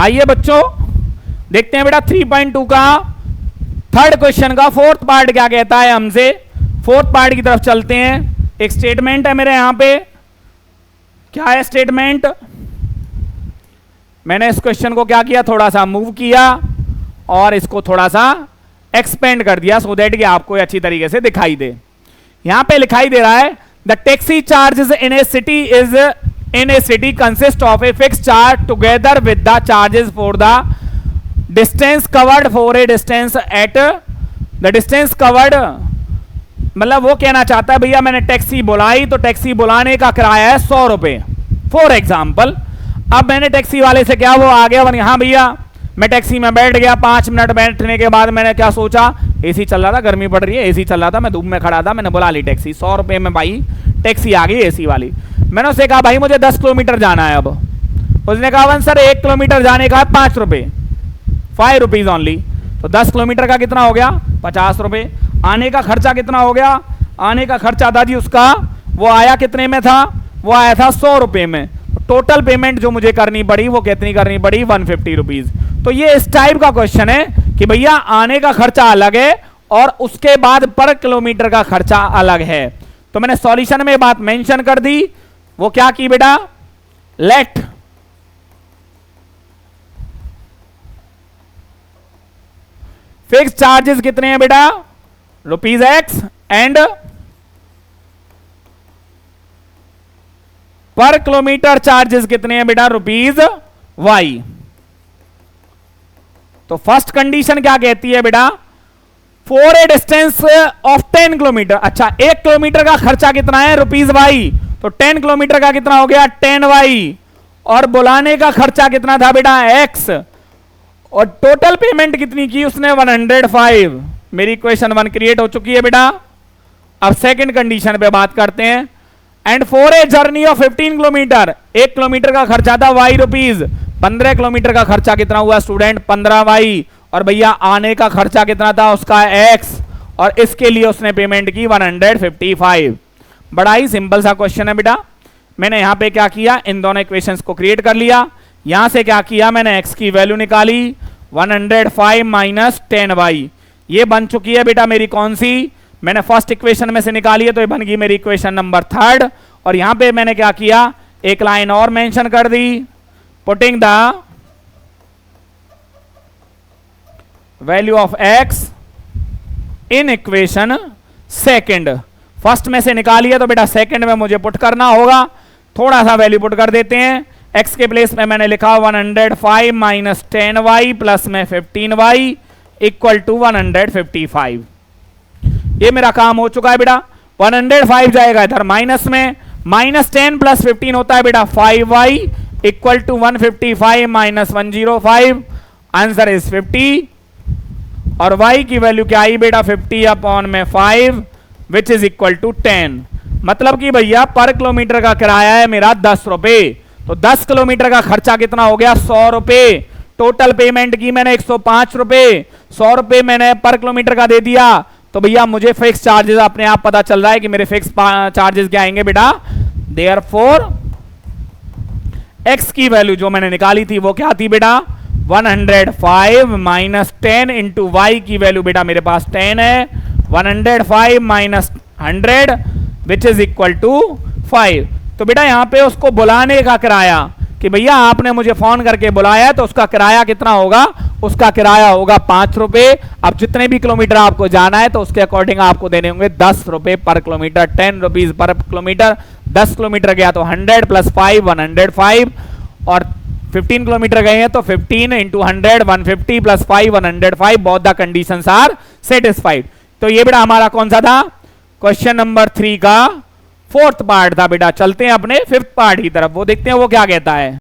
आइए बच्चों देखते हैं बेटा 3.2 का थर्ड क्वेश्चन का फोर्थ पार्ट क्या कहता है हमसे। फोर्थ पार्ट की तरफ चलते हैं। एक स्टेटमेंट है मेरे यहां पे, क्या है स्टेटमेंट। मैंने इस क्वेश्चन को क्या किया, थोड़ा सा मूव किया और इसको थोड़ा सा एक्सपेंड कर दिया सो दैट कि आपको अच्छी तरीके से दिखाई दे। यहां पे लिखाई दे रहा है the taxi charges in A city consist of a fix charge together with the charges for the distance covered for a distance at the distance covered. मतलब वो कहना चाहता है भैया मैंने टैक्सी बुलाई तो टैक्सी बुलाने का किराया है 100 रुपए फॉर एग्जाम्पल। अब मैंने टैक्सी वाले से क्या वो आ गया हाँ भैया मैं टैक्सी में बैठ गया, 5 मिनट बैठने के बाद मैंने क्या सोचा, एसी चल रहा था, गर्मी पड़ रही है, एसी चल रहा था, मैं धूप में खड़ा था, मैंने बुला ली टैक्सी, 100 रुपए में भाई टैक्सी आ गई एसी वाली। मैंने उससे कहा भाई मुझे 10 किलोमीटर जाना है। अब उसने कहा वन सर 1 किलोमीटर जाने का है 5 रुपए, 5 रुपीज ओनली। तो 10 किलोमीटर का कितना हो गया 50 रुपए। आने का खर्चा कितना हो गया, आने का खर्चा था जी उसका, वो आया कितने में था, वो आया था 100 रुपए में। टोटल पेमेंट जो मुझे करनी पड़ी वो कितनी करनी पड़ी 150 रुपीज। तो ये इस टाइप का क्वेश्चन है कि भैया आने का खर्चा अलग है और उसके बाद पर किलोमीटर का खर्चा अलग है। तो मैंने सॉल्यूशन में बात मेंशन कर दी। वो क्या की बेटा, लेट फिक्स चार्जेस कितने हैं बेटा ₹X एंड पर किलोमीटर चार्जेस कितने हैं बेटा ₹Y। तो फर्स्ट कंडीशन क्या कहती है बेटा, for a distance of 10 kilometre. अच्छा 1 किलोमीटर का खर्चा कितना है ₹Y, तो 10 किलोमीटर का कितना हो गया 10Y। और बुलाने का खर्चा कितना था बेटा X, और टोटल पेमेंट कितनी की उसने 105। मेरी इक्वेशन 1 क्रिएट हो चुकी है बेटा। अब सेकंड कंडीशन पे बात करते हैं। And for a journey of 15 kilometre, 1 kilometre का खर्चा था ₹Y, 15 किलोमीटर का खर्चा कितना हुआ स्टूडेंट 15Y। और भैया आने का खर्चा कितना था उसका X, और इसके लिए उसने पेमेंट की 155। बड़ा ही सिंपल सा क्वेश्चन है बेटा। मैंने यहां पे क्या किया, इन दोनों इक्वेशंस को क्रिएट कर लिया। यहां से क्या किया मैंने X की वैल्यू निकाली 105 माइनस 10Y। ये बन चुकी है बेटा मेरी कौन सी, मैंने फर्स्ट इक्वेशन में से निकाली है तो ये बन गई मेरी इक्वेशन नंबर 3। और यहां पे मैंने क्या किया, एक लाइन और मेंशन कर दी, putting the value of X in equation second. First में से निकाली है तो बेटा सेकंड में मुझे पुट करना होगा। थोड़ा सा वैल्यू पुट कर देते हैं। X के प्लेस में मैंने लिखा 105 माइनस 10Y प्लस में 15Y इक्वल टू 155। ये मेरा काम हो चुका है बेटा। 105 जाएगा इधर माइनस में, माइनस 10 प्लस 15 होता है बेटा 5Y equal to 155 minus 105। Answer is 50 और Y की वैल्यू क्या आई बेटा 50 अपॉन में 5 विच इज इक्वल टू 10। मतलब कि भैया पर किलोमीटर का किराया है मेरा 10 रुपए। तो 10 किलोमीटर का खर्चा कितना हो गया 100 रुपए। टोटल पेमेंट की मैंने 105 रुपए, 100 रुपए मैंने पर किलोमीटर का दे दिया। तो भैया मुझे फिक्स चार्जेस अपने आप पता चल रहा है कि मेरे फिक्स चार्जेस क्या आएंगे बेटा, देयरफॉर X की वैल्यू जो मैंने निकाली थी वो क्या थी बेटा 105 माइनस 10 इंटू Y की वैल्यू बेटा मेरे पास 10 है, 105 minus 100 which is equal to 5। तो बेटा यहां पे उसको बुलाने का किराया कि भैया आपने मुझे फोन करके बुलाया तो उसका किराया कितना होगा, उसका किराया होगा 5 रुपए। अब जितने भी किलोमीटर आपको जाना है तो उसके अकॉर्डिंग आपको देने होंगे 10 रुपए पर kilometre, 10 rupees per kilometre. 10 kilometre गया तो 100 प्लस 5 105, और 15 किलोमीटर गए हैं तो 15 into 100 150 plus 5 105। Both the conditions are satisfied. तो ये बेटा हमारा कौन सा था, क्वेश्चन नंबर 3 का फोर्थ पार्ट था बेटा। चलते हैं अपने फिफ्थ पार्ट की तरफ, वो देखते हैं वो क्या कहता है।